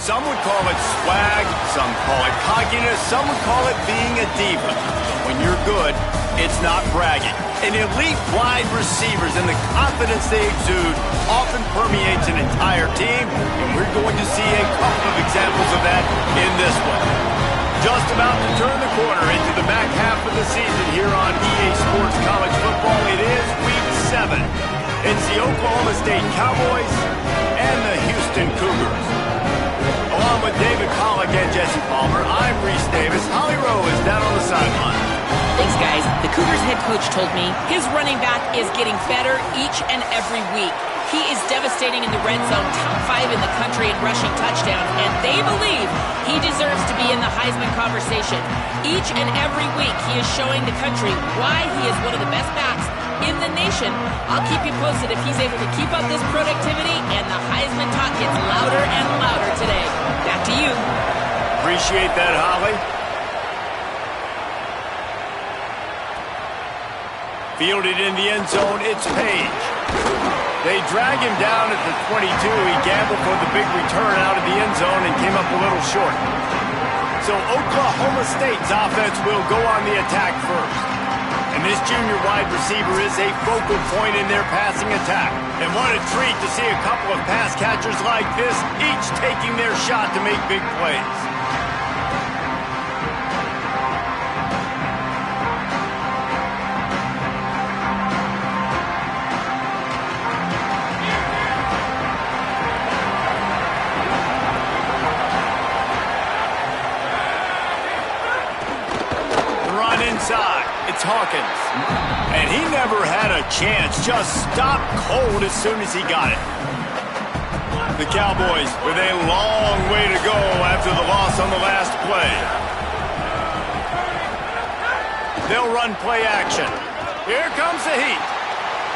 Some would call it swag, some call it cockiness, some would call it being a diva. But when you're good, it's not bragging. And elite wide receivers and the confidence they exude often permeates an entire team, and we're going to see a couple of examples of that in this one. Just about to turn the corner into the back half of the season here on EA Sports College Football. It is Week 7. It's the Oklahoma State Cowboys and the Houston Cougars. Along with David Pollack and Jesse Palmer, I'm Reese Davis. Holly Rowe is down on the sideline. Thanks, guys. The Cougars head coach told me his running back is getting better each and every week. He is devastating in the red zone, top 5 in the country in rushing touchdowns, and they believe he deserves to be in the Heisman conversation. Each and every week, he is showing the country why he is one of the best backs in the nation. I'll keep you posted if he's able to keep up this productivity, and the Heisman talk gets louder and louder today. Back to you. Appreciate that, Holly. Fielded in the end zone, it's Page. They drag him down at the 22. He gambled for the big return out of the end zone and came up a little short. So Oklahoma State's offense will go on the attack first. And this junior wide receiver is a focal point in their passing attack. And what a treat to see a couple of pass catchers like this, each taking their shot to make big plays. It's Hawkins. And he never had a chance. Just stopped cold as soon as he got it. The Cowboys with a long way to go after the loss on the last play. They'll run play action. Here comes the heat.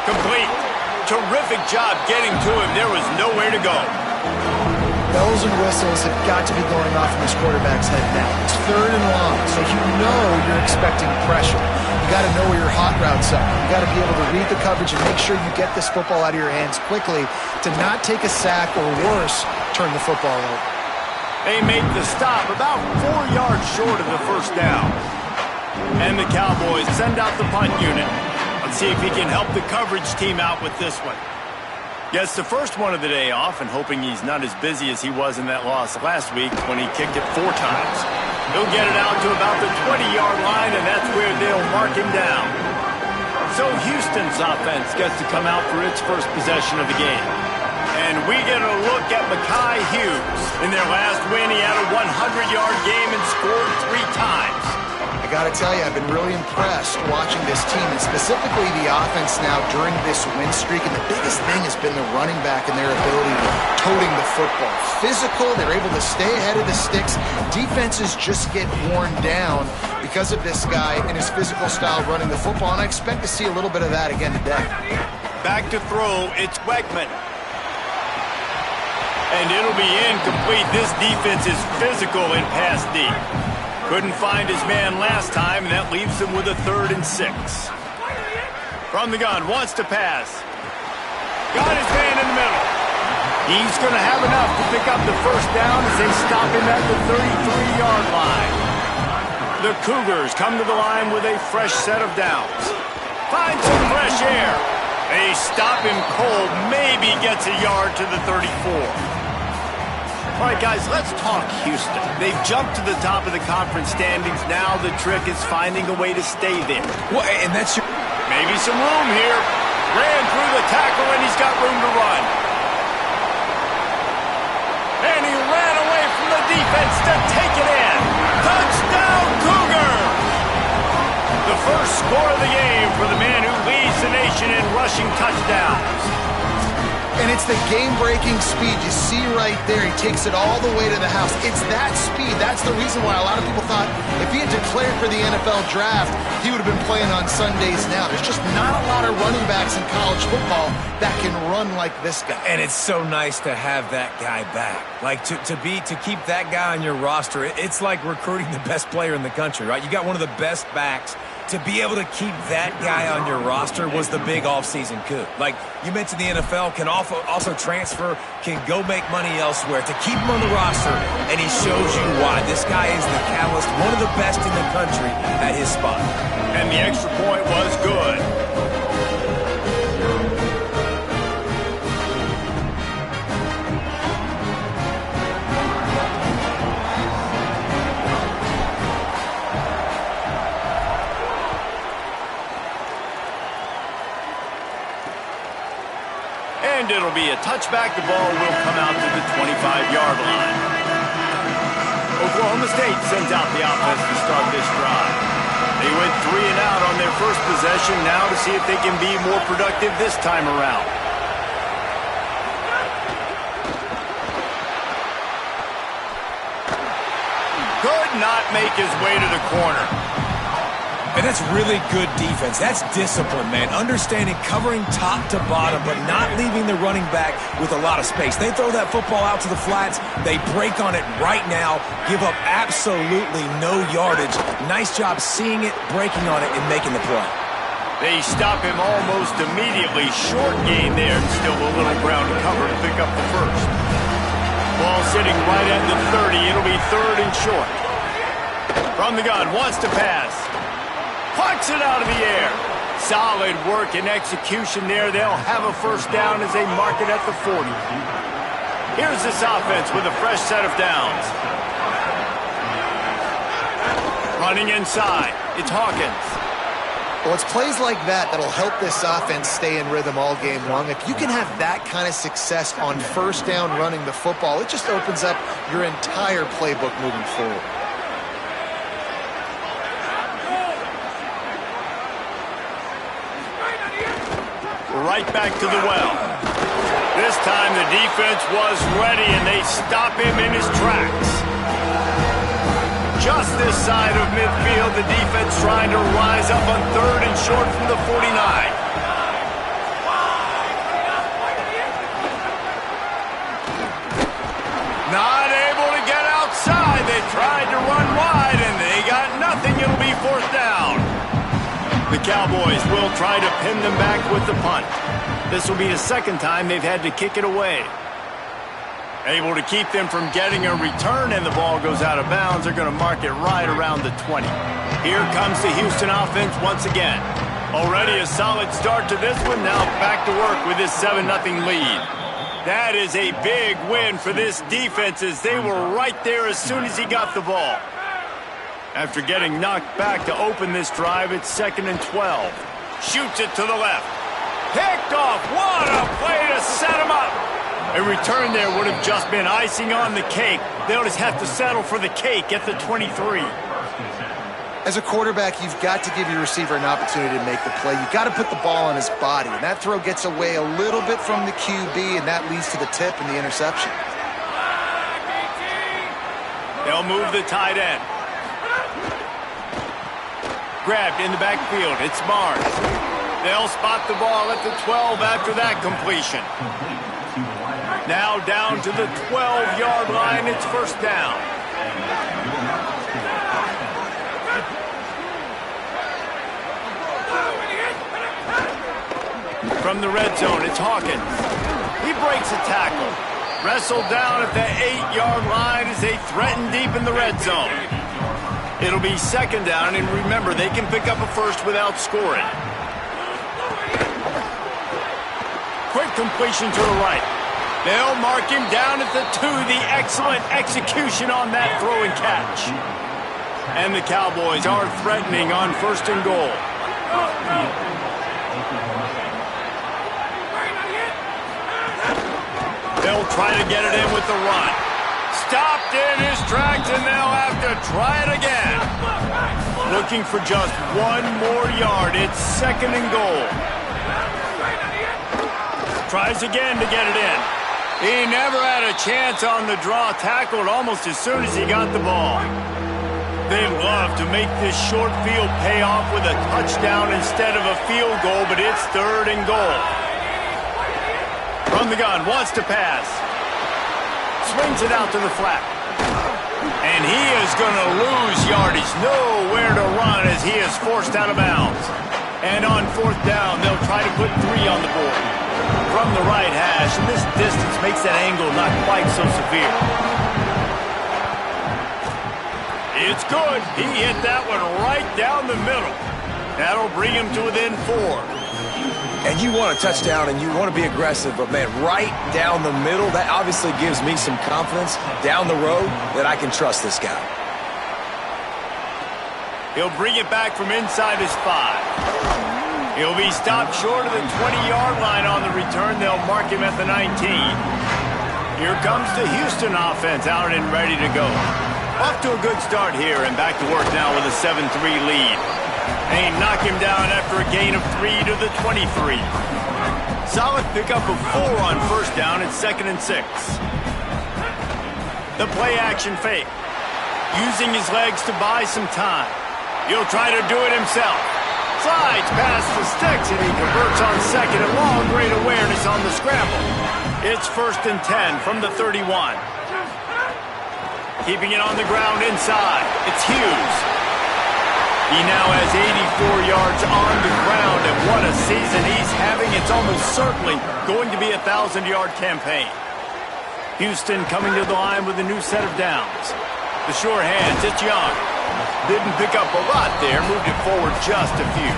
Complete. Terrific job getting to him. There was nowhere to go. Bells and whistles have got to be going off in this quarterback's head now. It's 3rd and long, so you know you're expecting pressure. You got to know where your hot routes are. You got to be able to read the coverage and make sure you get this football out of your hands quickly to not take a sack or worse, turn the football over. They make the stop about 4 yards short of the first down. And the Cowboys send out the punt unit. Let's see if he can help the coverage team out with this one. Gets the first one of the day off and hoping he's not as busy as he was in that loss last week when he kicked it 4 times. He'll get it out to about the 20-yard line, and that's where they'll mark him down. So Houston's offense gets to come out for its first possession of the game. And we get a look at Mekhi Hughes. In their last win, he had a 100-yard game and scored 3 times. I got to tell you, I've been really impressed watching this team, and specifically the offense now during this win streak. And the biggest thing has been the running back and their ability to toting the football. Physical, they're able to stay ahead of the sticks. Defenses just get worn down because of this guy and his physical style running the football, and I expect to see a little bit of that again today. Back to throw, it's Wegman. And it'll be incomplete. This defense is physical in pass D. Couldn't find his man last time, and that leaves him with a 3rd and 6. From the gun, wants to pass. Got his man in the middle. He's going to have enough to pick up the first down as they stop him at the 33-yard line. The Cougars come to the line with a fresh set of downs. Find some fresh air. They stop him cold, maybe gets a yard to the 34. All right, guys, let's talk Houston. They've jumped to the top of the conference standings. Now the trick is finding a way to stay there. Well, and that's your... Maybe some room here. Ran through the tackle, and he's got room to run. And he ran away from the defense to take it in. Touchdown, Cougar! The first score of the game for the man who leads the nation in rushing touchdowns. And it's the game-breaking speed. You see right there, he takes it all the way to the house. It's that speed. That's the reason why a lot of people thought if he had declared for the NFL draft, he would have been playing on Sundays now. There's just not a lot of running backs in college football that can run like this guy. And it's so nice to have that guy back. Like, to keep that guy on your roster, it's like recruiting the best player in the country, right? You got one of the best backs to be able to keep that guy on your roster was the big offseason coup. Like you mentioned, the NFL can also transfer, can go make money elsewhere. To keep him on the roster, and he shows you why. This guy is the catalyst, one of the best in the country at his spot. And the extra point was good. And it'll be a touchback. The ball will come out to the 25-yard line. Oklahoma State sends out the offense to start this drive. They went 3 and out on their first possession, now to see if they can be more productive this time around. Could not make his way to the corner. And that's really good defense. That's discipline, man. Understanding, covering top to bottom, but not leaving the running back with a lot of space. They throw that football out to the flats. They break on it right now, give up absolutely no yardage. Nice job seeing it, breaking on it, and making the play. They stop him almost immediately. Short gain there, and still a little ground to cover to pick up the first. Ball sitting right at the 30. It'll be 3rd and short. From the gun, wants to pass. Pucks it out of the air. Solid work and execution there. They'll have a first down as they mark it at the 40. Here's this offense with a fresh set of downs. Running inside. It's Hawkins. Well, it's plays like that that'll help this offense stay in rhythm all game long. If you can have that kind of success on first down running the football, it just opens up your entire playbook moving forward. Right back to the well. This time the defense was ready, and they stop him in his tracks. Just this side of midfield, the defense trying to rise up on 3rd and short from the 49. Not able to get outside. They tried to run wide, and they got nothing. It'll be 4th down. The Cowboys will try to pin them back with the punt. This will be the 2nd time they've had to kick it away. Able to keep them from getting a return, and the ball goes out of bounds. They're going to mark it right around the 20. Here comes the Houston offense once again. Already a solid start to this one. Now back to work with this 7-0 lead. That is a big win for this defense, as they were right there as soon as he got the ball. After getting knocked back to open this drive, it's 2nd and 12. Shoots it to the left. Picked off. What a play to set him up. A return there would have just been icing on the cake. They'll just have to settle for the cake at the 23. As a quarterback, you've got to give your receiver an opportunity to make the play. You've got to put the ball on his body, and that throw gets away a little bit from the QB, and that leads to the tip and the interception. They'll move the tight end. Grabbed in the backfield. It's Mars. They'll spot the ball at the 12 after that completion. Now down to the 12-yard line. It's 1st down. From the red zone, it's Hawkins. He breaks a tackle. Wrestled down at the 8-yard line as they threaten deep in the red zone. It'll be 2nd down, and remember, they can pick up a first without scoring. Quick completion to the right. They'll mark him down at the 2. The excellent execution on that throw and catch. And the Cowboys are threatening on 1st and goal. They'll try to get it in with the run. Stopped in his tracks, and they'll have to try it again. Looking for just 1 more yard. It's 2nd and goal. Tries again to get it in. He never had a chance on the draw. Tackled almost as soon as he got the ball. They love to make this short field pay off with a touchdown instead of a field goal, but it's 3rd and goal. From the gun, wants to pass. Swings it out to the flat. And he is going to lose yardage. Nowhere to run as he is forced out of bounds. And on fourth down, they'll try to put 3 on the board. From the right hash, and this distance makes that angle not quite so severe. It's good. He hit that one right down the middle. That'll bring him to within 4. And you want a touchdown and you want to be aggressive, but, man, right down the middle, that obviously gives me some confidence down the road that I can trust this guy. He'll bring it back from inside his 5. He'll be stopped short of the 20-yard line on the return. They'll mark him at the 19. Here comes the Houston offense out and ready to go. Off to a good start here and back to work now with a 7-3 lead. They knock him down after a gain of 3 to the 23. Solid pickup of 4 on first down at 2nd and 6. The play action fake. Using his legs to buy some time. He'll try to do it himself. Slides past the sticks, and he converts on 2nd and long. Great awareness on the scramble. It's 1st and 10 from the 31. Keeping it on the ground inside. It's Hughes. He now has 84 yards on the ground, and what a season he's having. It's almost certainly going to be a 1,000-yard campaign. Houston coming to the line with a new set of downs. The sure hands, it's Young. Didn't pick up a lot there, moved it forward just a few.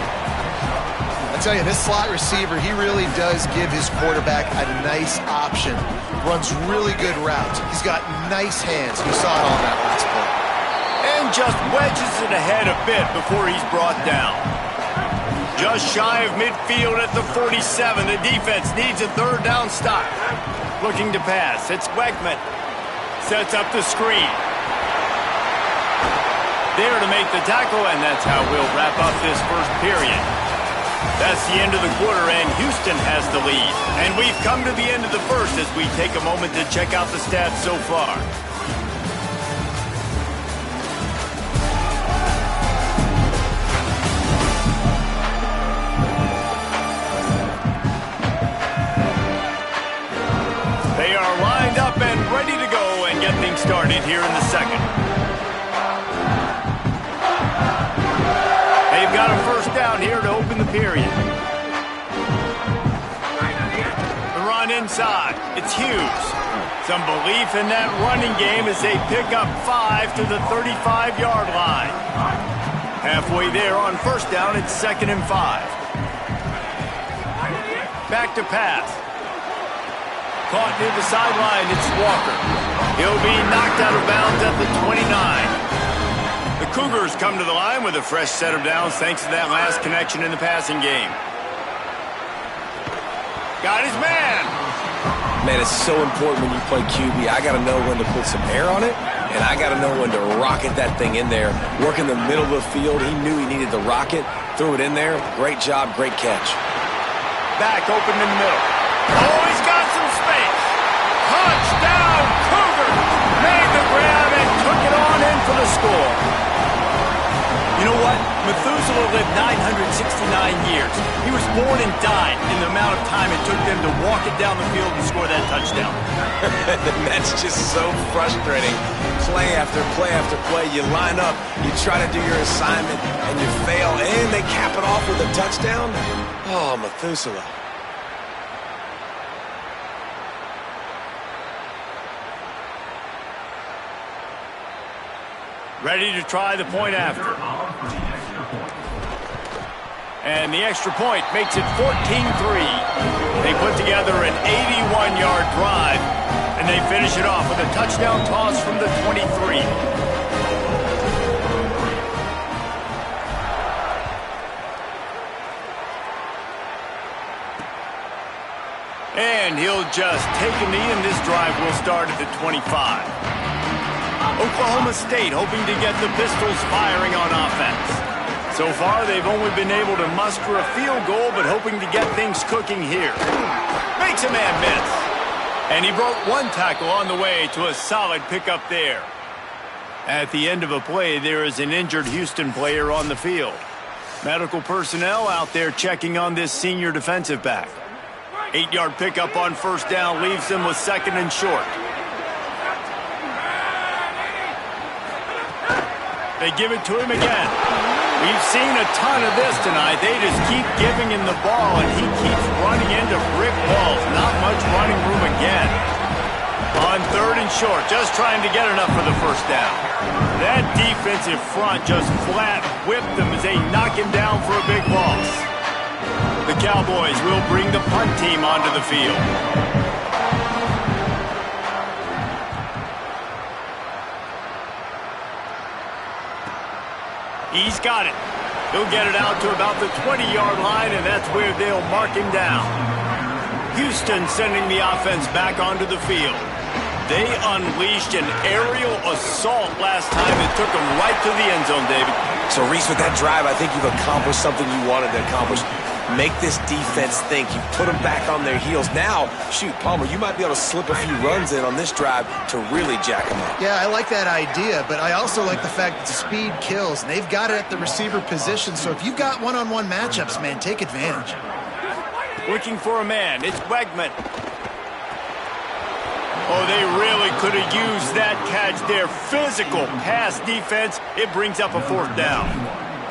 I tell you, this slot receiver, he really does give his quarterback a nice option. Runs really good routes. He's got nice hands. You saw it on that last play. And just wedges it ahead a bit before he's brought down. Just shy of midfield at the 47. The defense needs a 3rd down stop. Looking to pass. It's Wegman. Sets up the screen. There to make the tackle, and that's how we'll wrap up this first period. That's the end of the quarter, and Houston has the lead. And we've come to the end of the first as we take a moment to check out the stats so far. They are lined up and ready to go and get things started here in the second. They've got a first down here to open the period. The run inside. It's Hughes. Some belief in that running game as they pick up 5 to the 35-yard line. Halfway there on first down, it's 2nd and 5. Back to pass. Caught near the sideline, it's Walker. He'll be knocked out of bounds at the 29. The Cougars come to the line with a fresh set of downs thanks to that last connection in the passing game. Got his man. Man, it's so important when you play QB. I got to know when to put some air on it, and I got to know when to rocket that thing in there. Work in the middle of the field. He knew he needed the rocket. Threw it in there. Great job, great catch. Back open in the middle. Oh, he's got some space. Touchdown, Cougars. Made the grab and took it on in for the score. You know what? Methuselah lived 969 years. He was born and died in the amount of time it took them to walk it down the field and score that touchdown. That's just so frustrating. Play after play after play. You line up, you try to do your assignment, and you fail, and they cap it off with a touchdown? Oh, Methuselah. Ready to try the point after. And the extra point makes it 14-3. They put together an 81-yard drive, and they finish it off with a touchdown toss from the 23. And he'll just take a knee, and this drive will start at the 25. Oklahoma State hoping to get the Pistols firing on offense. So far, they've only been able to muster a field goal, but hoping to get things cooking here. Makes a man miss. And he broke one tackle on the way to a solid pickup there. At the end of a play, there is an injured Houston player on the field. Medical personnel out there checking on this senior defensive back. 8-yard pickup on first down leaves them with 2nd and short. They give it to him again. We've seen a ton of this tonight. They just keep giving him the ball, and he keeps running into brick walls. Not much running room again. On 3rd and short, just trying to get enough for the first down. That defensive front just flat whipped them as they knock him down for a big loss. The Cowboys will bring the punt team onto the field. He's got it. He'll get it out to about the 20-yard line, and that's where they'll mark him down. Houston sending the offense back onto the field. They unleashed an aerial assault last time. It took them right to the end zone, David. So, Reese, with that drive, I think you've accomplished something you wanted to accomplish. Make this defense think. You put them back on their heels. Now, shoot, Palmer, you might be able to slip a few runs in on this drive to really jack them up. Yeah, I like that idea, but I also like the fact that speed kills, and they've got it at the receiver position. So if you've got one-on-one matchups, man, take advantage. Looking for a man. It's Wegman. Oh, they really could have used that catch there. Physical pass defense. It brings up a 4th down.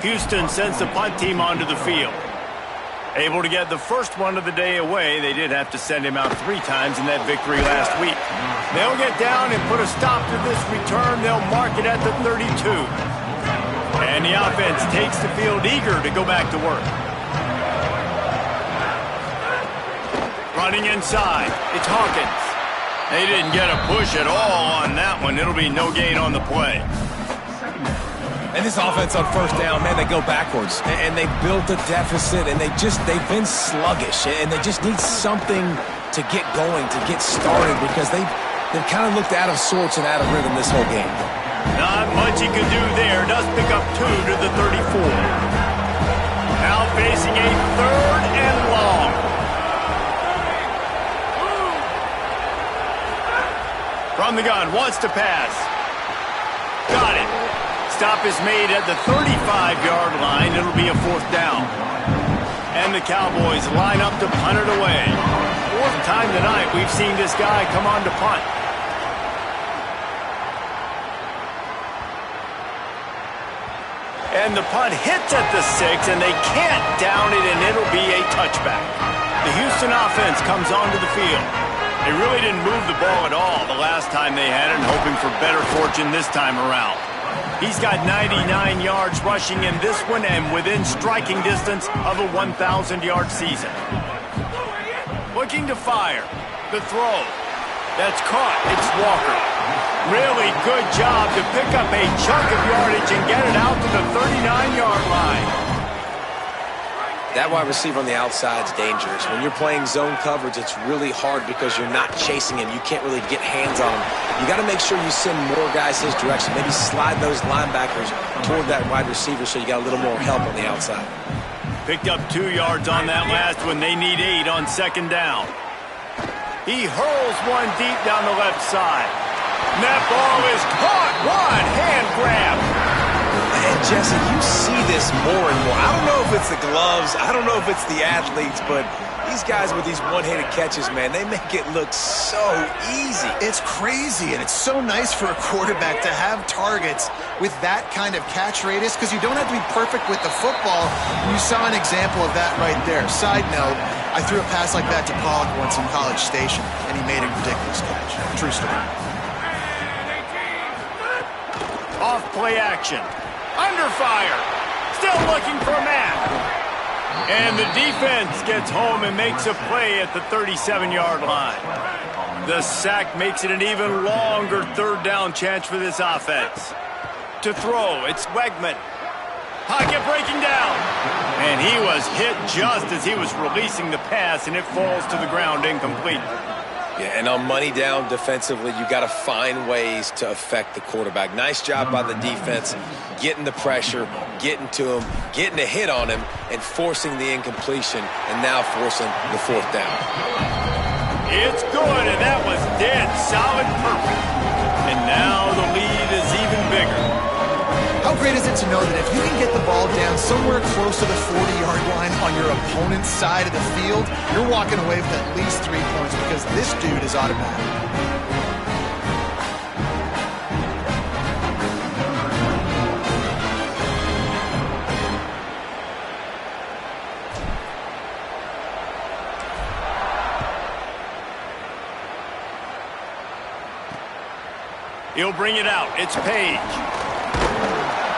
Houston sends the punt team onto the field. Able to get the first one of the day away. They did have to send him out 3 times in that victory last week. They'll get down and put a stop to this return. They'll mark it at the 32. And the offense takes the field eager to go back to work. Running inside. It's Hawkins. They didn't get a push at all on that one. It'll be no gain on the play. And this offense on 1st down, man, they go backwards. And they built a deficit, and they've been sluggish. And they just need something to get going, to get started, because they've kind of looked out of sorts and out of rhythm this whole game. Not much he could do there. Does pick up 2 to the 34. Now facing a 3rd and long. From the gun, wants to pass. Got it. Stop is made at the 35-yard line. It'll be a 4th down. And the Cowboys line up to punt it away. 4th time tonight we've seen this guy come on to punt. And the punt hits at the 6, and they can't down it, and it'll be a touchback. The Houston offense comes onto the field. They really didn't move the ball at all the last time they had it, and hoping for better fortune this time around. He's got 99 yards rushing in this one and within striking distance of a 1,000-yard season. Looking to fire. The throw. That's caught. It's Walker. Really good job to pick up a chunk of yardage and get it out to the 39-yard line. That wide receiver on the outside is dangerous. When you're playing zone coverage, it's really hard because you're not chasing him. You can't really get hands on him. You got to make sure you send more guys his direction. Maybe slide those linebackers toward that wide receiver so you got a little more help on the outside. Picked up 2 yards on that last one. They need 8 on 2nd down. He hurls one deep down the left side. And that ball is caught. One hand grab. And Jesse, you see this more and more. I don't know if it's the gloves. I don't know if it's the athletes, but these guys with these one-handed catches, man, they make it look so easy. It's crazy, and it's so nice for a quarterback to have targets with that kind of catch radius, because you don't have to be perfect with the football. You saw an example of that right there. Side note, I threw a pass like that to Pollock once in College Station, and he made a ridiculous catch. True story. Off play action. Under fire. Still looking for a man. And the defense gets home and makes a play at the 37-yard line. The sack makes it an even longer 3rd down chance for this offense. To throw, it's Wegman. Pocket breaking down. And he was hit just as he was releasing the pass, and it falls to the ground incomplete. Yeah, and on money down defensively, you got to find ways to affect the quarterback. Nice job by the defense, getting the pressure, getting to him, getting a hit on him, and forcing the incompletion, and now forcing the 4th down. It's good, and that was dead solid perfect. And now the lead is even bigger. How great is it to know that if you can get the ball down somewhere close to the 40-yard line on your opponent's side of the field, you're walking away with at least 3 points, because this dude is automatic. He'll bring it out. It's Page.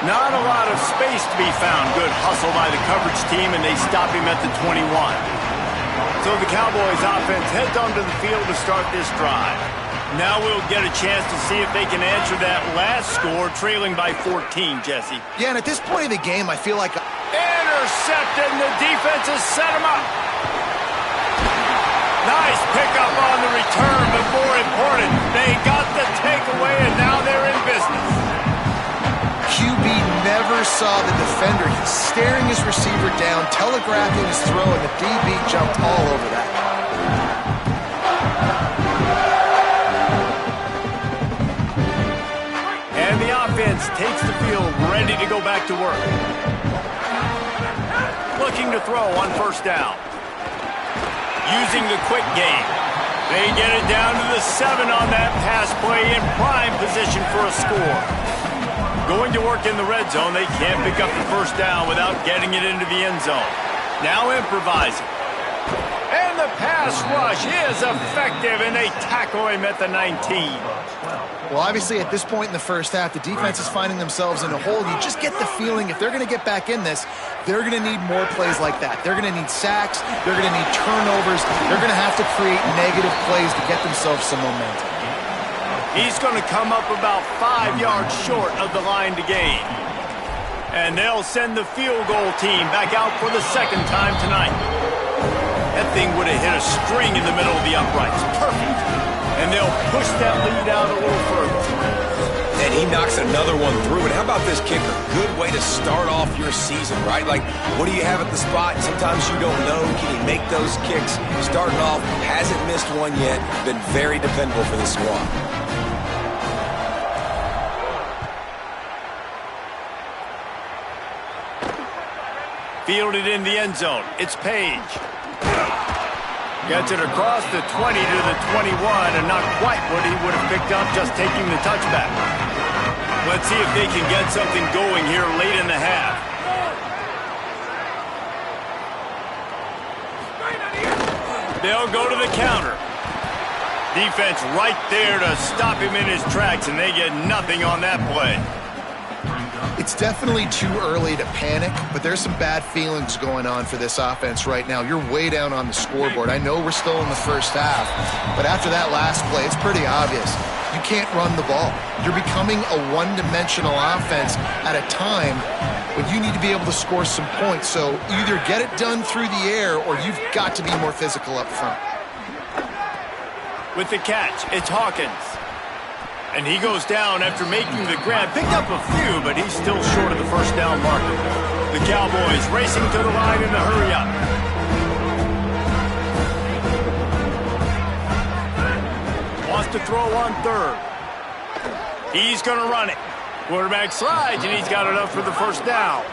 Not a lot of space to be found. Good hustle by the coverage team, and they stop him at the 21. So the Cowboys offense heads onto the field to start this drive. Now we'll get a chance to see if they can answer that last score, trailing by 14, Jesse. Yeah, and at this point of the game, I feel like... Intercepted, and the defense has set him up. Nice pickup on the return, but more important, they got the takeaway, and now they're in business. QB never saw the defender. He's staring his receiver down, telegraphing his throw, and the DB jumped all over that. And the offense takes the field, ready to go back to work. Looking to throw on first down. Using the quick game. They get it down to the 7 on that pass play in prime position for a score. Going to work in the red zone, they can't pick up the first down without getting it into the end zone. Now improvising. And the pass rush is effective, and they tackle him at the 19. Well, obviously, at this point in the first half, the defense is finding themselves in a hole. You just get the feeling if they're going to get back in this, they're going to need more plays like that. They're going to need sacks. They're going to need turnovers. They're going to have to create negative plays to get themselves some momentum. He's going to come up about 5 yards short of the line to gain. And they'll send the field goal team back out for the second time tonight. That thing would have hit a string in the middle of the uprights. Perfect. And they'll push that lead out a little further. And he knocks another one through. And how about this kicker? Good way to start off your season, right? Like, what do you have at the spot? Sometimes you don't know. Can he make those kicks? Starting off, hasn't missed one yet. Been very dependable for the squad. Fielded in the end zone. It's Page. Gets it across the 20 to the 21, and not quite what he would have picked up just taking the touchback. Let's see if they can get something going here late in the half. They'll go to the counter. Defense right there to stop him in his tracks, and they get nothing on that play. It's definitely too early to panic, but there's some bad feelings going on for this offense right now. You're way down on the scoreboard. I know we're still in the first half, but after that last play, it's pretty obvious. You can't run the ball. You're becoming a one-dimensional offense at a time when you need to be able to score some points. So either get it done through the air or you've got to be more physical up front. With the catch, it's Hawkins. And he goes down after making the grab. Picked up a few, but he's still short of the first down marker. The Cowboys racing to the line in a hurry up. Wants to throw on third. He's going to run it. Quarterback slides, and he's got enough for the first down.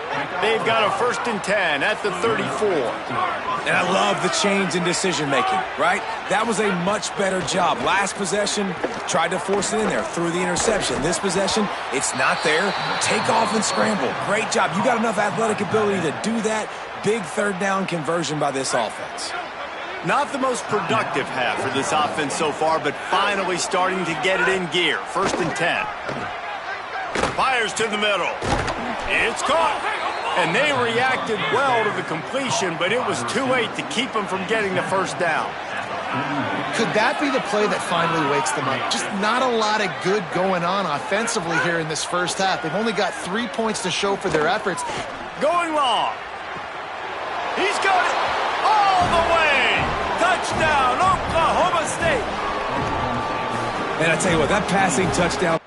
They've got a 1st and 10 at the 34. And I love the change in decision-making, right? That was a much better job. Last possession, tried to force it in there, threw the interception. This possession, it's not there. Take off and scramble. Great job. You got enough athletic ability to do that. Big third down conversion by this offense. Not the most productive half for this offense so far, but finally starting to get it in gear. 1st and 10. Fires to the middle. It's caught. And they reacted well to the completion, but it was too late to keep them from getting the first down. Could that be the play that finally wakes them up? Just not a lot of good going on offensively here in this first half. They've only got 3 points to show for their efforts. Going long. He's got it all the way. Touchdown, Oklahoma State. And I tell you what, that passing touchdown.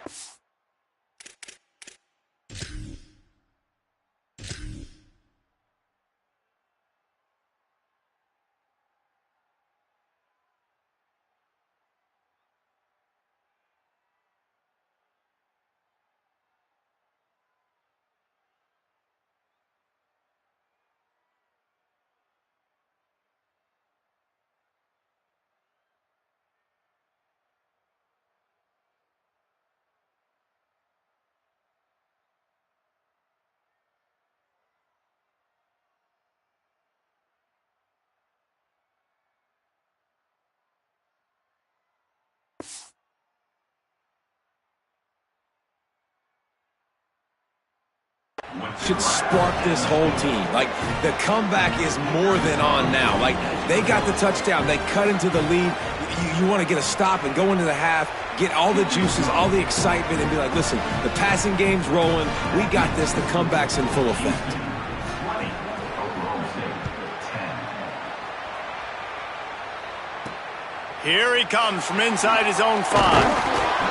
should spark this whole team. Like, the comeback is more than on now. Like, they got the touchdown. They cut into the lead. You want to get a stop and go into the half, get all the juices, all the excitement, and be like, listen, the passing game's rolling. We got this. The comeback's in full effect. Here he comes from inside his own 5.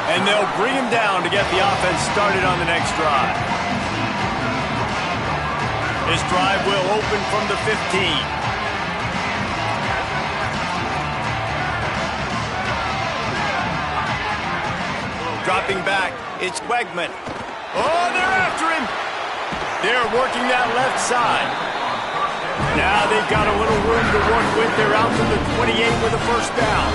And they'll bring him down to get the offense started on the next drive. This drive will open from the 15. Dropping back, it's Wegman. Oh, they're after him. They're working that left side. Now they've got a little room to work with. They're out to the 28 with a first down.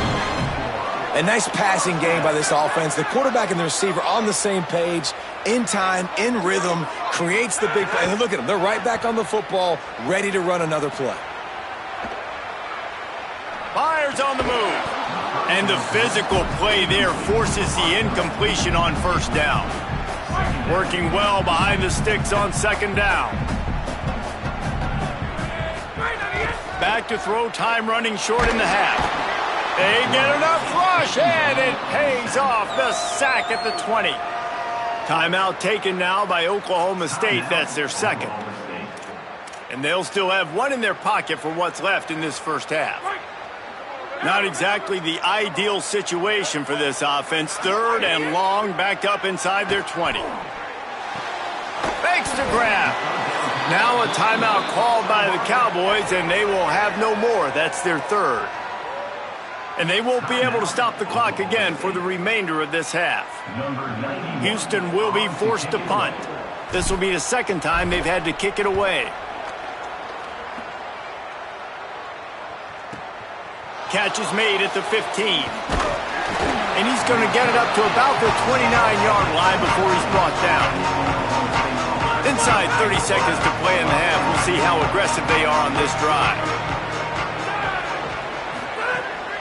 A nice passing game by this offense. The quarterback and the receiver on the same page, in time, in rhythm, creates the big play. And look at them. They're right back on the football, ready to run another play. Myers on the move. And the physical play there forces the incompletion on first down. Working well behind the sticks on second down. Back to throw, time running short in the half. They get enough rush, and it pays off. The sack at the 20. Timeout taken now by Oklahoma State. That's their second. And they'll still have one in their pocket for what's left in this first half. Not exactly the ideal situation for this offense. Third and long, back up inside their 20. Fakes to grab. Now a timeout called by the Cowboys, and they will have no more. That's their third. And they won't be able to stop the clock again for the remainder of this half. Houston will be forced to punt. This will be the second time they've had to kick it away. Catch is made at the 15. And he's going to get it up to about the 29-yard line before he's brought down. Inside 30 seconds to play in the half. We'll see how aggressive they are on this drive.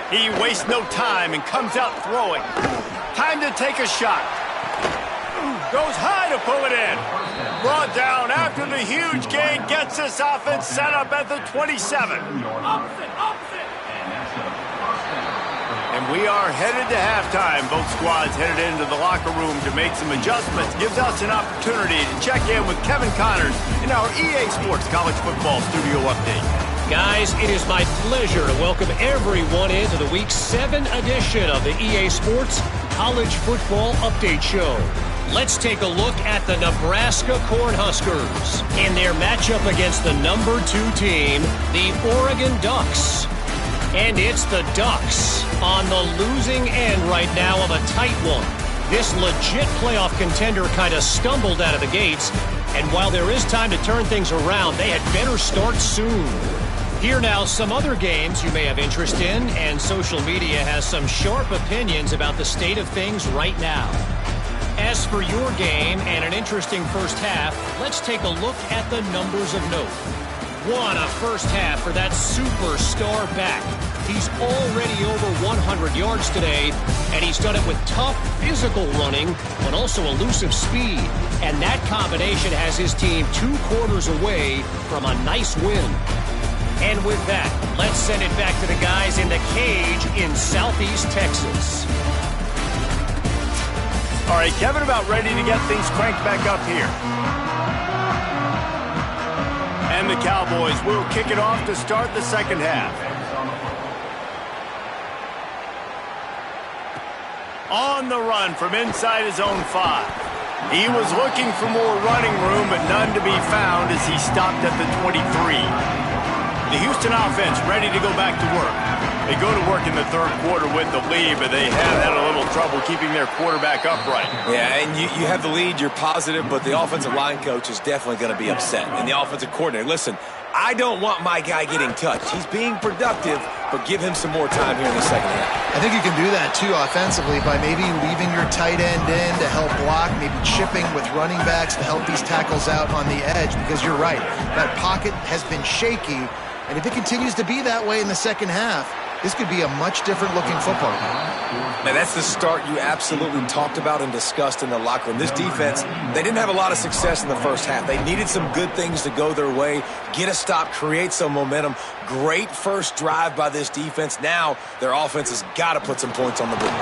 He wastes no time and comes out throwing. Time to take a shot. Goes high to pull it in. Brought down after the huge gain. Gets this offense set up at the 27. And we are headed to halftime. Both squads headed into the locker room to make some adjustments. Gives us an opportunity to check in with Kevin Connors in our EA Sports College Football Studio Update. Guys, it is my pleasure to welcome everyone into the Week 7 edition of the EA Sports College Football Update Show. Let's take a look at the Nebraska Cornhuskers in their matchup against the number 2 team, the Oregon Ducks. And it's the Ducks on the losing end right now of a tight one. This legit playoff contender kind of stumbled out of the gates, and while there is time to turn things around, they had better start soon. Here now, some other games you may have interest in, and social media has some sharp opinions about the state of things right now. As for your game and an interesting first half, let's take a look at the numbers of note. What a first half for that superstar back. He's already over 100 yards today, and he's done it with tough physical running, but also elusive speed. And that combination has his team 2 quarters away from a nice win. And with that, let's send it back to the guys in the cage in Southeast Texas. All right, Kevin, about ready to get things cranked back up here. And the Cowboys will kick it off to start the second half. On the run from inside his own 5. He was looking for more running room, but none to be found as he stopped at the 23. The Houston offense ready to go back to work. They go to work in the third quarter with the lead, but they have had a little trouble keeping their quarterback upright. Yeah, and you have the lead, you're positive, but the offensive line coach is definitely going to be upset. And the offensive coordinator, listen, I don't want my guy getting touched. He's being productive, but give him some more time here in the second half. I think you can do that, too, offensively, by maybe leaving your tight end in to help block, maybe chipping with running backs to help these tackles out on the edge, because you're right. That pocket has been shaky, and if it continues to be that way in the second half, this could be a much different looking football game. Man, that's the start you absolutely talked about and discussed in the locker room. This defense, they didn't have a lot of success in the first half. They needed some good things to go their way, get a stop, create some momentum. Great first drive by this defense. Now their offense has got to put some points on the board.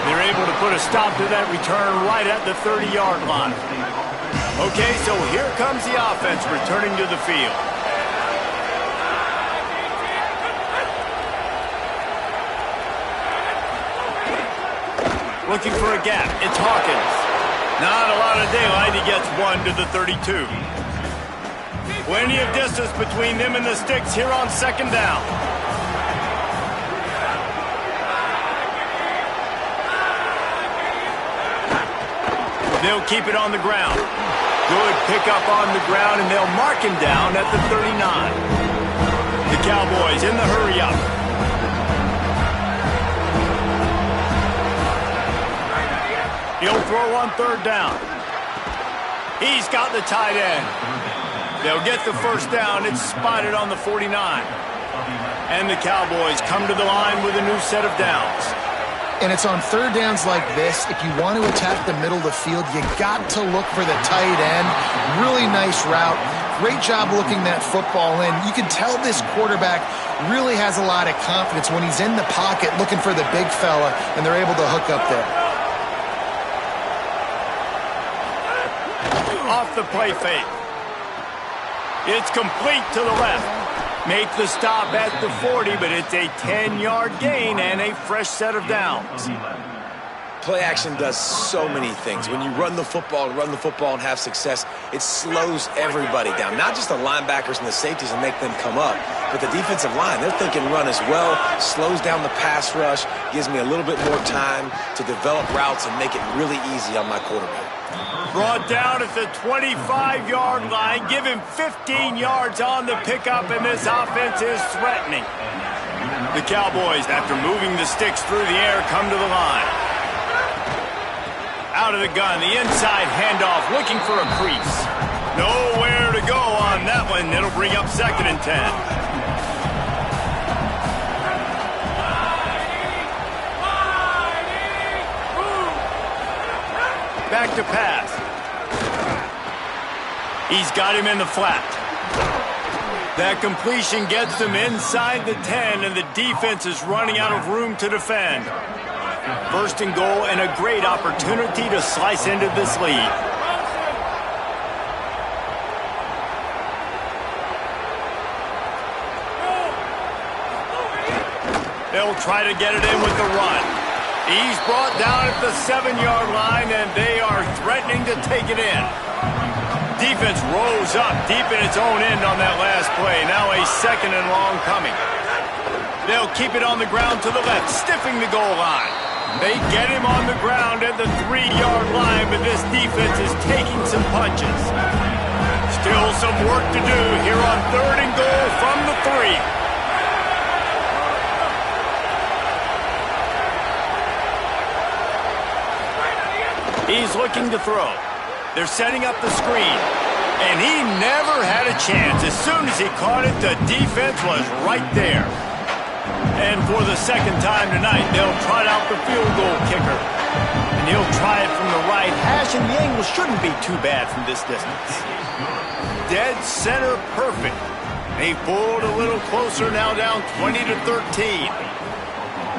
They're able to put a stop to that return right at the 30-yard line. Okay, so here comes the offense returning to the field. Looking for a gap. It's Hawkins. Not a lot of daylight. He gets 1 to the 32. Plenty of distance between them and the sticks here on second down. They'll keep it on the ground. Good pickup on the ground, and they'll mark him down at the 39. The Cowboys in the hurry-up. He'll throw on third down. He's got the tight end. They'll get the first down. It's spotted on the 49. And the Cowboys come to the line with a new set of downs. And it's on third downs like this. If you want to attack the middle of the field, you got to look for the tight end. Really nice route. Great job looking that football in. You can tell this quarterback really has a lot of confidence when he's in the pocket looking for the big fella, and they're able to hook up there. Off the play fake. It's complete to the left. Make the stop at the 40, but it's a 10-yard gain and a fresh set of downs. Play action does so many things. When you run the football and have success, it slows everybody down. Not just the linebackers and the safeties and make them come up, but the defensive line. They're thinking run as well, slows down the pass rush, gives me a little bit more time to develop routes and make it really easy on my quarterback. Brought down at the 25-yard line. Give him 15 yards on the pickup, and this offense is threatening. The Cowboys, after moving the sticks through the air, come to the line. Out of the gun, the inside handoff, looking for a crease. Nowhere to go on that one. It'll bring up 2nd and 10. Back to pass. He's got him in the flat. That completion gets them inside the 10, and the defense is running out of room to defend. 1st and goal, and a great opportunity to slice into this lead. They'll try to get it in with the run. He's brought down at the 7-yard line, and they are threatening to take it in. Defense rose up deep in its own end on that last play. Now a 2nd and long coming. They'll keep it on the ground to the left, stiffing the goal line. They get him on the ground at the 3-yard line, but this defense is taking some punches. Still some work to do here on 3rd and goal from the 3. He's looking to throw. They're setting up the screen. And he never had a chance. As soon as he caught it, the defense was right there. And for the 2nd time tonight, they'll trot out the field goal kicker. And he'll try it from the right hash, and the angle shouldn't be too bad from this distance. Dead center perfect. They pulled a little closer, now down 20 to 13.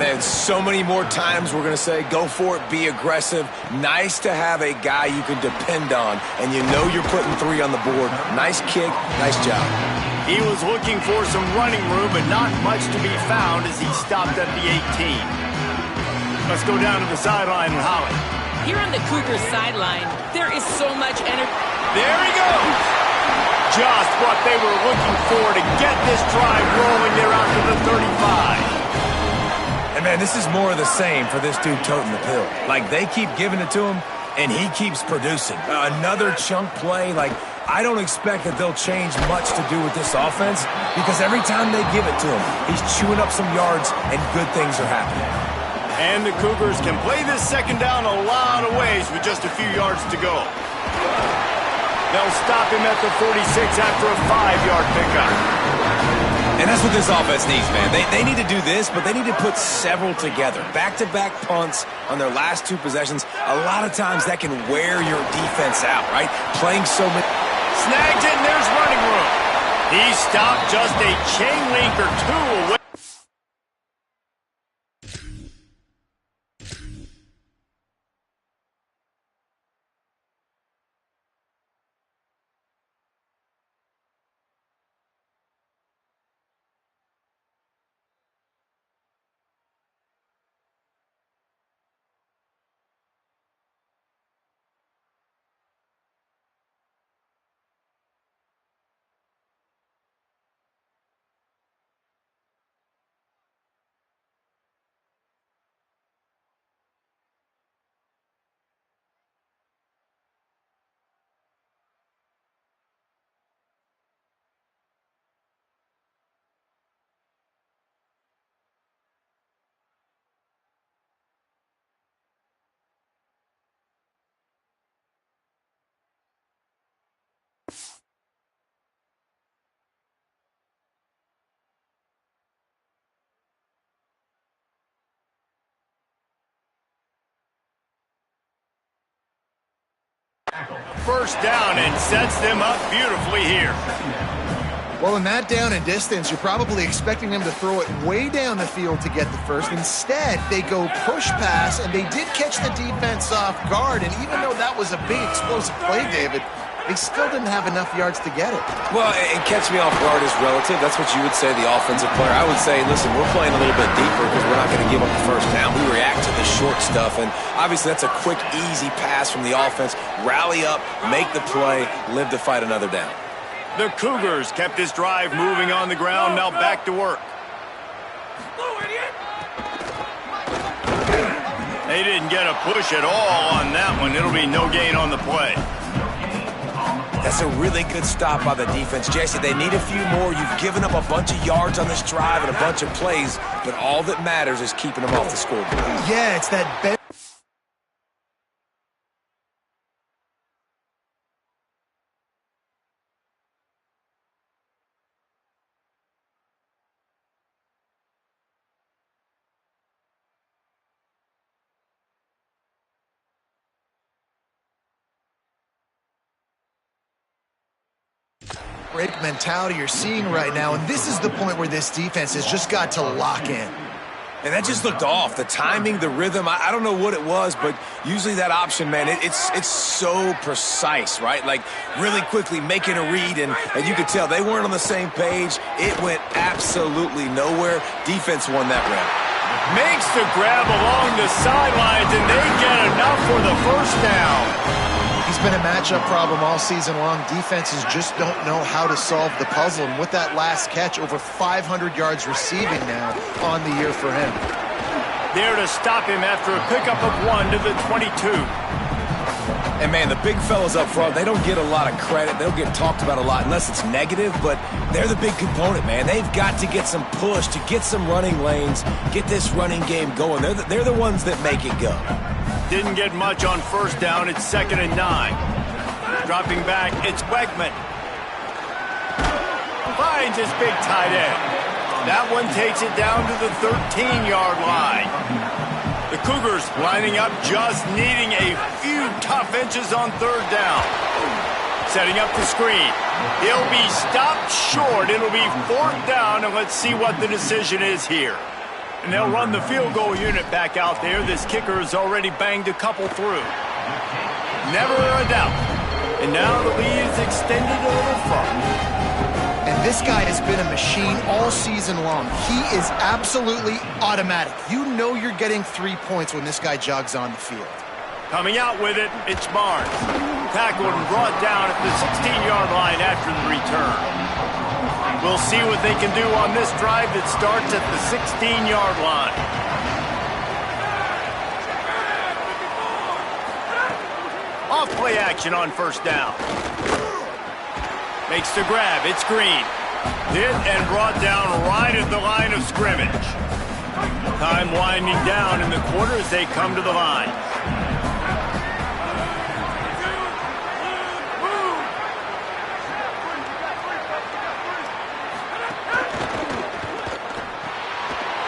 Man, so many more times we're going to say, go for it, be aggressive. Nice to have a guy you can depend on, and you know you're putting 3 on the board. Nice kick, nice job. He was looking for some running room, but not much to be found as he stopped at the 18. Let's go down to the sideline and Holly. Here on the Cougars sideline, there is so much energy. There he goes! Just what they were looking for to get this drive rolling there out to the 35. And, man, this is more of the same for this dude toting the pill. Like, they keep giving it to him, and he keeps producing. Another chunk play. Like, I don't expect that they'll change much to do with this offense because every time they give it to him, he's chewing up some yards, and good things are happening. And the Cougars can play this 2nd down a lot of ways with just a few yards to go. They'll stop him at the 46 after a 5-yard pickup. And that's what this offense needs, man. They need to do this, but they need to put several together. Back-to-back punts on their last 2 possessions. A lot of times that can wear your defense out, right? Playing so many. Snagged it, and there's running room. He stopped just a chain link or 2 away. First down and sets them up beautifully here. Well, in that down and distance, you're probably expecting them to throw it way down the field to get the first. Instead, they go push pass, and they did catch the defense off guard. And even though that was a big explosive play, David, they still didn't have enough yards to get it. Well, and catch me off guard is relative. That's what you would say, the offensive player. I would say, listen, we're playing a little bit deeper because we're not going to give up the first down. We react to the short stuff, and obviously that's a quick, easy pass from the offense. Rally up, make the play, live to fight another down. The Cougars kept this drive moving on the ground, now back to work. They didn't get a push at all on that one. It'll be no gain on the play. That's a really good stop by the defense. Jesse, they need a few more. You've given up a bunch of yards on this drive and a bunch of plays, but all that matters is keeping them off the scoreboard. Yeah, it's that break mentality you're seeing right now, and this is the point where this defense has just got to lock in. And that just looked off. The timing, the rhythm, I don't know what it was, but usually that option, man, it's so precise, right? Like really quickly making a read, and you could tell they weren't on the same page. It went absolutely nowhere. Defense won that round. Makes the grab along the sidelines, and they get enough for the first down. He's been a matchup problem all season long. Defenses just don't know how to solve the puzzle. And with that last catch, over 500 yards receiving now on the year for him. There to stop him after a pickup of 1 to the 22. And, man, the big fellas up front, they don't get a lot of credit. They don't get talked about a lot unless it's negative, but they're the big component, man. They've got to get some push, to get some running lanes, get this running game going. They're the ones that make it go. Didn't get much on first down. It's 2nd and 9. Dropping back, it's Wegman. Finds his big tight end. That one takes it down to the 13-yard line. The Cougars lining up, just needing a few tough inches on 3rd down. Setting up the screen. He'll be stopped short. It'll be 4th down, and let's see what the decision is here. And they'll run the field goal unit back out there. This kicker has already banged a couple through. Never a doubt. And now the lead is extended a little further. And this guy has been a machine all season long. He is absolutely automatic. You know you're getting 3 points when this guy jogs on the field. Coming out with it, it's Barnes. Tackled and brought down at the 16-yard line after the return. We'll see what they can do on this drive that starts at the 16-yard line. Off play action on first down. Makes the grab. It's Green. Hit and brought down right at the line of scrimmage. Time winding down in the quarter as they come to the line.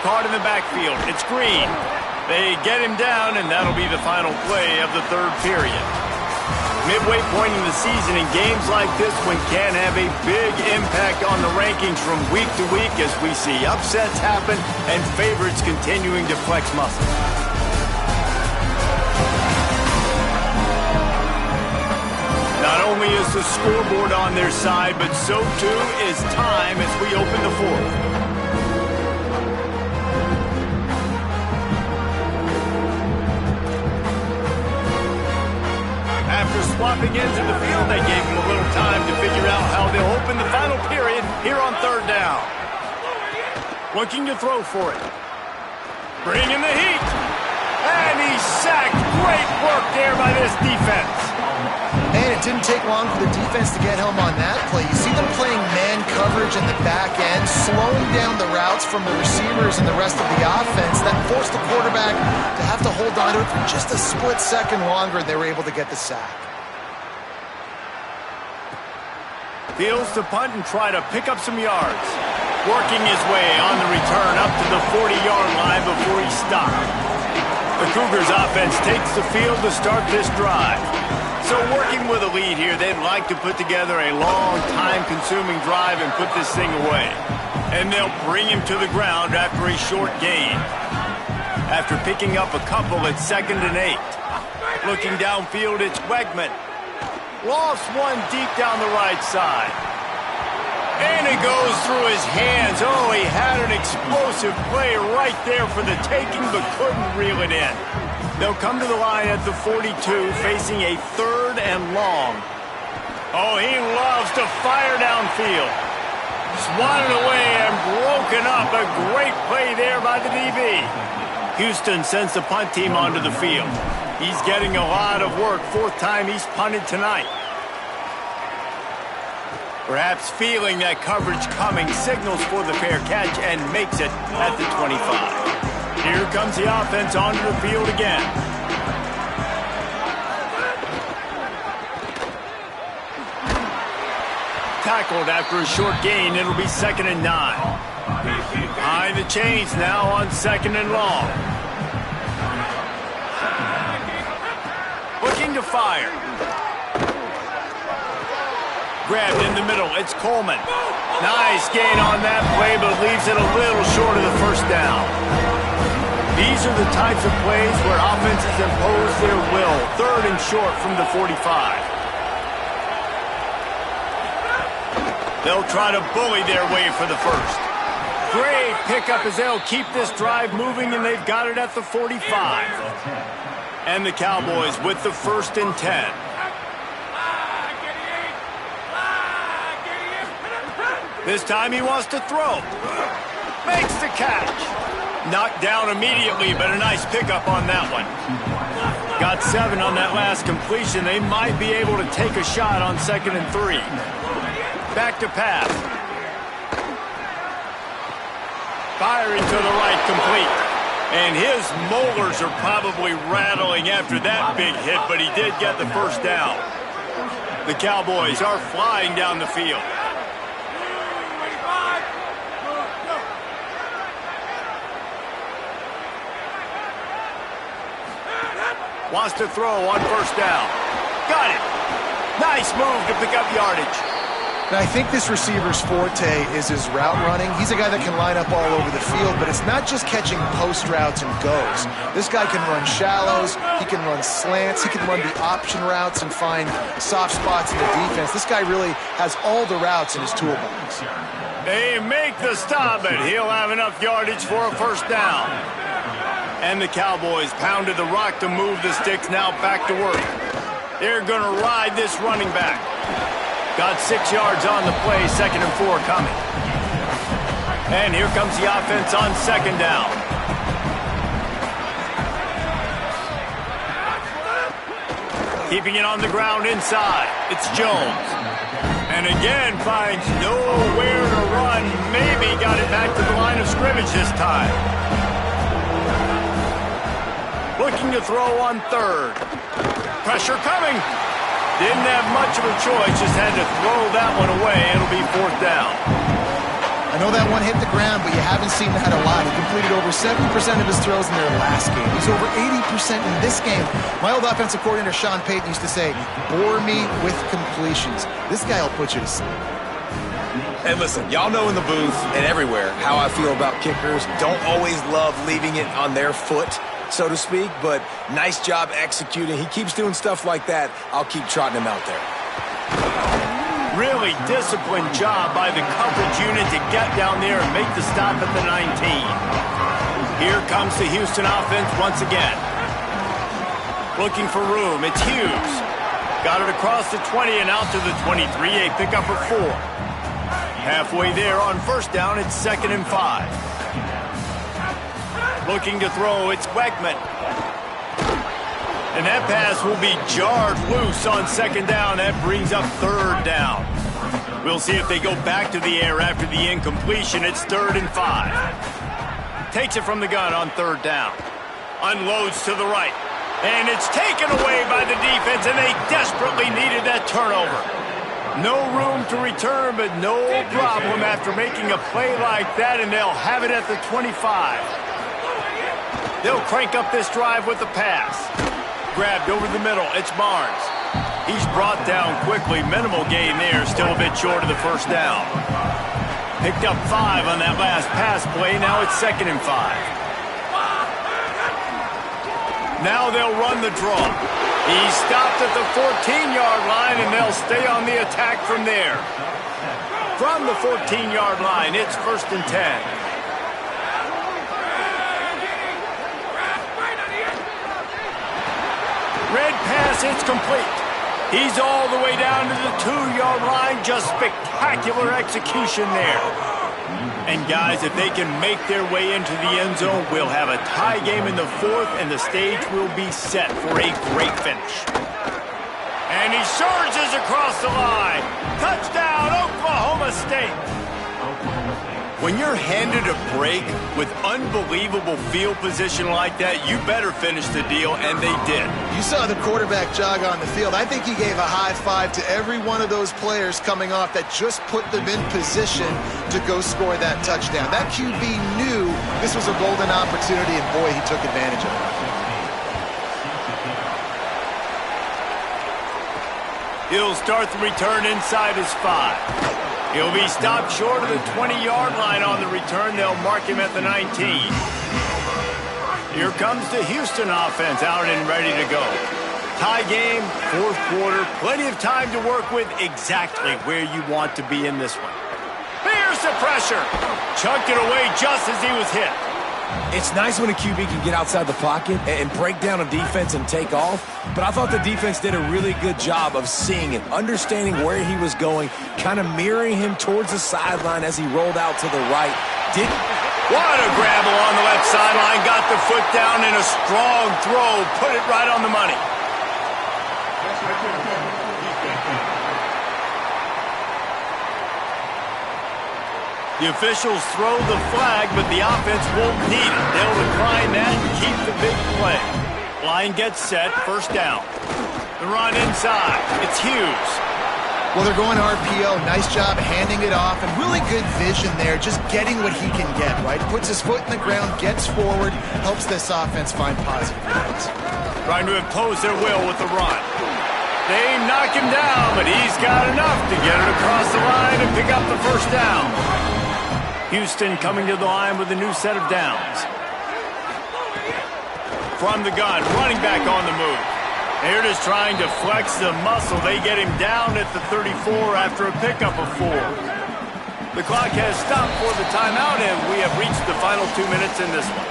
caught in the backfield. It's Green. They get him down, and that'll be the final play of the third period. Midway point in the season, and games like this one can have a big impact on the rankings from week to week as we see upsets happen and favorites continuing to flex muscle. Not only is the scoreboard on their side, but so too is time as we open the fourth. After swapping into the field, they gave him a little time to figure out how they'll open the final period here on third down. Looking to throw for it. Bringing the heat. And he's sacked. Great work there by this defense. And it didn't take long for the defense to get home on that play. You see them playing man coverage in the back end, slowing down the routes from the receivers and the rest of the offense. That forced the quarterback to have to hold on to it for just a split second longer, and they were able to get the sack. Fields to punt and try to pick up some yards. Working his way on the return up to the 40-yard line before he stopped. The Cougars offense takes the field to start this drive. So working with a lead here, they'd like to put together a long, time-consuming drive and put this thing away. And they'll bring him to the ground after a short gain. After picking up a couple at 2nd and 8. Looking downfield, it's Wegman. Lost one deep down the right side. And it goes through his hands. Oh, he had an explosive play right there for the taking, but couldn't reel it in. They'll come to the line at the 42, facing a 3rd and long. Oh, he loves to fire downfield. Swatted away and broken up. A great play there by the DB. Houston sends the punt team onto the field. He's getting a lot of work. 4th time he's punted tonight. Perhaps feeling that coverage coming, signals for the fair catch and makes it at the 25. Here comes the offense onto the field again. Tackled after a short gain. It'll be 2nd and 9. Behind the chains now on 2nd and long. Looking to fire. Grabbed in the middle. It's Coleman. Nice gain on that play, but leaves it a little short of the first down. These are the types of plays where offenses impose their will. 3rd and short from the 45. They'll try to bully their way for the first. Great pickup as they'll keep this drive moving, and they've got it at the 45. And the Cowboys with the 1st and 10. This time he wants to throw. Makes the catch. Knocked down immediately, but a nice pickup on that one. Got 7 on that last completion. They might be able to take a shot on 2nd and 3. Back to pass. Firing to the right, complete. And his molars are probably rattling after that big hit, but he did get the first down. The Cowboys are flying down the field. Wants to throw on 1st down. Got it. Nice move to pick up yardage. And I think this receiver's forte is his route running. He's a guy that can line up all over the field, but it's not just catching post routes and goes. This guy can run shallows, he can run slants, he can run the option routes and find soft spots in the defense. This guy really has all the routes in his toolbox. They make the stop, but he'll have enough yardage for a 1st down. And the Cowboys pounded the rock to move the sticks, now back to work. They're going to ride this running back. Got 6 yards on the play, 2nd and 4 coming. And here comes the offense on 2nd down. Keeping it on the ground inside. It's Jones. And again finds nowhere to run. Maybe got it back to the line of scrimmage this time. Looking to throw on 3rd. Pressure coming. Didn't have much of a choice, just had to throw that one away. It'll be 4th down. I know that one hit the ground, but you haven't seen that a lot. He completed over 70% of his throws in their last game. He's over 80% in this game. My old offensive coordinator, Sean Payton, used to say, bore me with completions. This guy will put you to sleep. And listen, y'all know in the booth and everywhere how I feel about kickers. Don't always love leaving it on their foot, so to speak, but nice job executing. He keeps doing stuff like that. I'll keep trotting him out there. Really disciplined job by the coverage unit to get down there and make the stop at the 19. Here comes the Houston offense once again. Looking for room. It's Hughes. Got it across the 20 and out to the 23. A pickup of 4. Halfway there on first down, it's 2nd and 5. Looking to throw, it's Wegman. And that pass will be jarred loose on 2nd down. That brings up 3rd down. We'll see if they go back to the air after the incompletion. It's 3rd and 5. Takes it from the gun on 3rd down. Unloads to the right. And it's taken away by the defense, and they desperately needed that turnover. No room to return, but no problem after making a play like that, and they'll have it at the 25. They'll crank up this drive with the pass. Grabbed over the middle, it's Barnes. He's brought down quickly. Minimal gain there, still a bit short of the 1st down. Picked up 5 on that last pass play. Now it's 2nd and 5. Now they'll run the draw. He stopped at the 14-yard line, and they'll stay on the attack from there. From the 14-yard line, it's 1st and 10. Red pass, it's complete. He's all the way down to the 2-yard line. Just spectacular execution there. And guys, if they can make their way into the end zone, we'll have a tie game in the 4th, and the stage will be set for a great finish. And he surges across the line. Touchdown, Oklahoma State. When you're handed a break with unbelievable field position like that, you better finish the deal, and they did. You saw the quarterback jog on the field. I think he gave a high five to every one of those players coming off that just put them in position to go score that touchdown. That QB knew this was a golden opportunity, and boy, he took advantage of it. He'll start the return inside his 5. He'll be stopped short of the 20-yard line on the return. They'll mark him at the 19. Here comes the Houston offense out and ready to go. Tie game, 4th quarter, plenty of time to work with, exactly where you want to be in this one. Here's the pressure. Chunked it away just as he was hit. It's nice when a QB can get outside the pocket and break down a defense and take off, but I thought the defense did a really good job of seeing it, understanding where he was going, kind of mirroring him towards the sideline as he rolled out to the right. What a grab along the left sideline, got the foot down in a strong throw, put it right on the money. The officials throw the flag, but the offense won't need it. They'll decline that and keep the big play. Line gets set, 1st down. The run inside. It's Hughes. Well, they're going RPO. Nice job handing it off, and really good vision there, just getting what he can get, right? Puts his foot in the ground, gets forward, helps this offense find positive yards. Trying to impose their will with the run. They knock him down, but he's got enough to get it across the line and pick up the 1st down. Houston coming to the line with a new set of downs. From the gun, running back on the move. They're just trying to flex the muscle. They get him down at the 34 after a pickup of 4. The clock has stopped for the timeout, and we have reached the final 2 minutes in this one.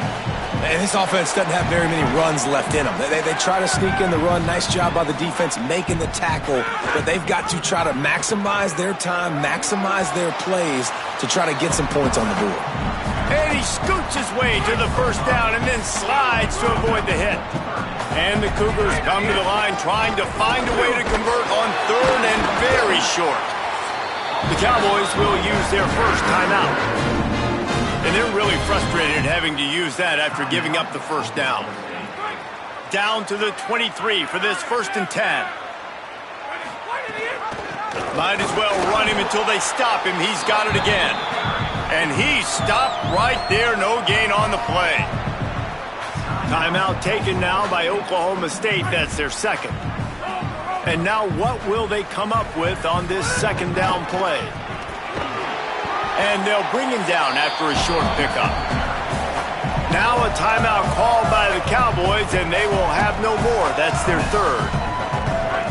And this offense doesn't have very many runs left in them. They try to sneak in the run. Nice job by the defense making the tackle, but they've got to try to maximize their time, maximize their plays to try to get some points on the board. And he scoots his way to the 1st down and then slides to avoid the hit. And the Cougars come to the line trying to find a way to convert on 3rd and very short. The Cowboys will use their first timeout. And they're really frustrated having to use that after giving up the 1st down. Down to the 23 for this 1st and 10. Might as well run him until they stop him. He's got it again. And he stopped right there. No gain on the play. Timeout taken now by Oklahoma State. That's their second. And now what will they come up with on this second down play? And they'll bring him down after a short pickup. Now a timeout called by the Cowboys, and they will have no more. That's their third.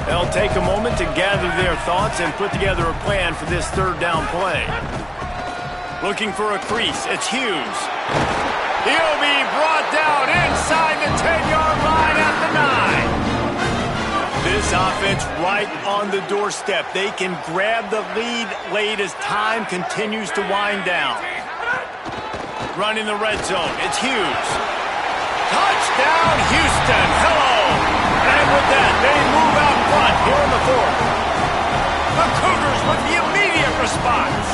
They'll take a moment to gather their thoughts and put together a plan for this third down play. Looking for a crease. It's Hughes. He'll be brought down inside the 10-yard line at the 9. This offense right on the doorstep. They can grab the lead late as time continues to wind down. Running the red zone. It's Hughes. Touchdown, Houston. Hello. And with that, they move out front here in the fourth. The Cougars with the immediate response.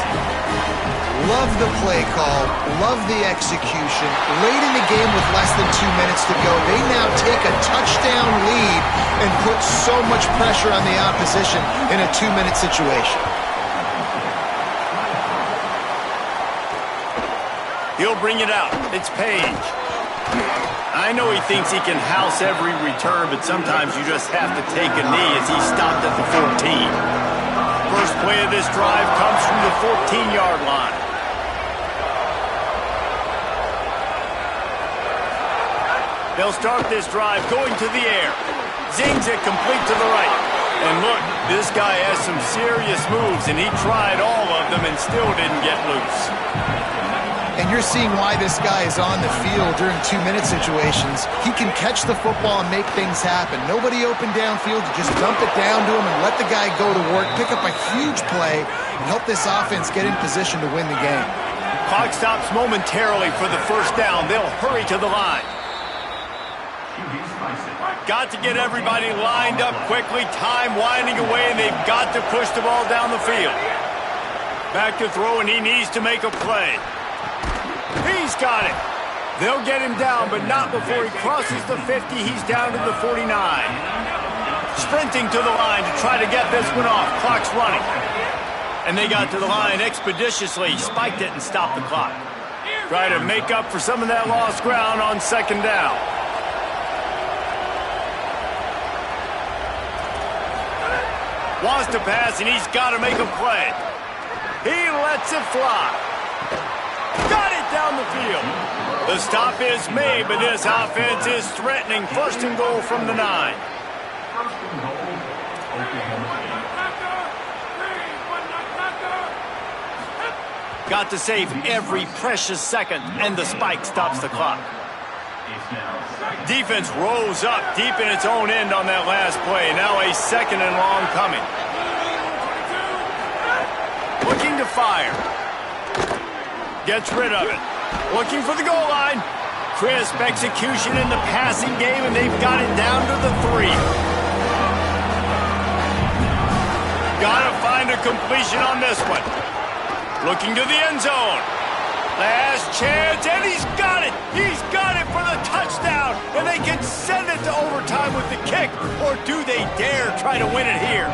Love the play call, love the execution. Late in the game with less than 2 minutes to go, they now take a touchdown lead and put so much pressure on the opposition in a 2-minute situation. He'll bring it out. It's Page. I know he thinks he can house every return, but sometimes you just have to take a knee as he stopped at the 14. First play of this drive comes from the 14-yard line. They'll start this drive going to the air. Zings it complete to the right. And look, this guy has some serious moves, and he tried all of them and still didn't get loose. And you're seeing why this guy is on the field during 2-minute situations. He can catch the football and make things happen. Nobody open downfield. You just dump it down to him and let the guy go to work, pick up a huge play, and help this offense get in position to win the game. Clock stops momentarily for the first down. They'll hurry to the line. Got to get everybody lined up quickly. Time winding away, and they've got to push the ball down the field. Back to throw, and he needs to make a play. He's got it. They'll get him down, but not before he crosses the 50. He's down to the 49. Sprinting to the line to try to get this one off. Clock's running. And they got to the line expeditiously. Spiked it and stopped the clock. Try to make up for some of that lost ground on second down. Wants to pass, and he's got to make a play. He lets it fly. Got it down the field. The stop is made, but this offense is threatening. First and goal from the 9. Got to save every precious second, and the spike stops the clock. Defense rose up deep in its own end on that last play. Now a second and long coming. Looking to fire. Gets rid of it. Looking for the goal line. Crisp execution in the passing game, and they've got it down to the 3. Got to find a completion on this one. Looking to the end zone. Last chance, and he's got it. He's got it for the touchdown, and they can send it to overtime with the kick, or do they dare try to win it here?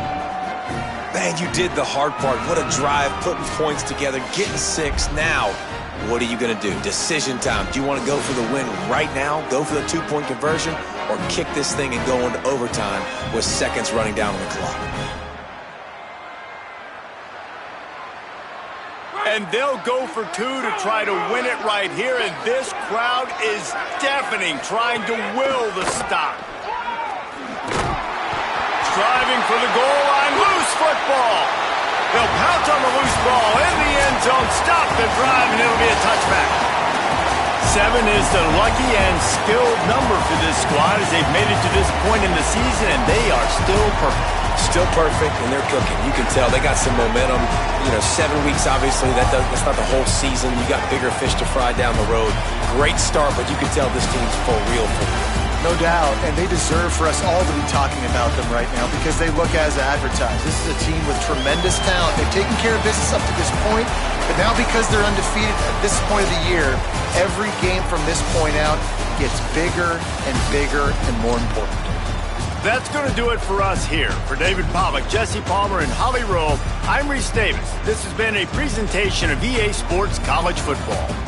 Man, you did the hard part. What a drive, putting points together, getting 6. Now, what are you going to do? Decision time. Do you want to go for the win right now, go for the 2-point conversion, or kick this thing and go into overtime with seconds running down on the clock? And they'll go for 2 to try to win it right here, and this crowd is deafening, trying to will the stop. Striving for the goal line, loose football. They'll pounce on the loose ball in the end zone, stop the drive, and it'll be a touchback. 7 is the lucky and skilled number for this squad as they've made it to this point in the season, and they are still perfect. Still perfect, and they're cooking. You can tell they got some momentum. 7 weeks, obviously, that's not the whole season. You got bigger fish to fry down the road. Great start, but you can tell this team's for real. No doubt, and they deserve for us all to be talking about them right now because they look as advertised. This is a team with tremendous talent. They've taken care of business up to this point, but now because they're undefeated at this point of the year, every game from this point out gets bigger and bigger and more important. That's going to do it for us here. For David Pollack, Jesse Palmer, and Holly Rowe, I'm Reese Davis. This has been a presentation of EA Sports College Football.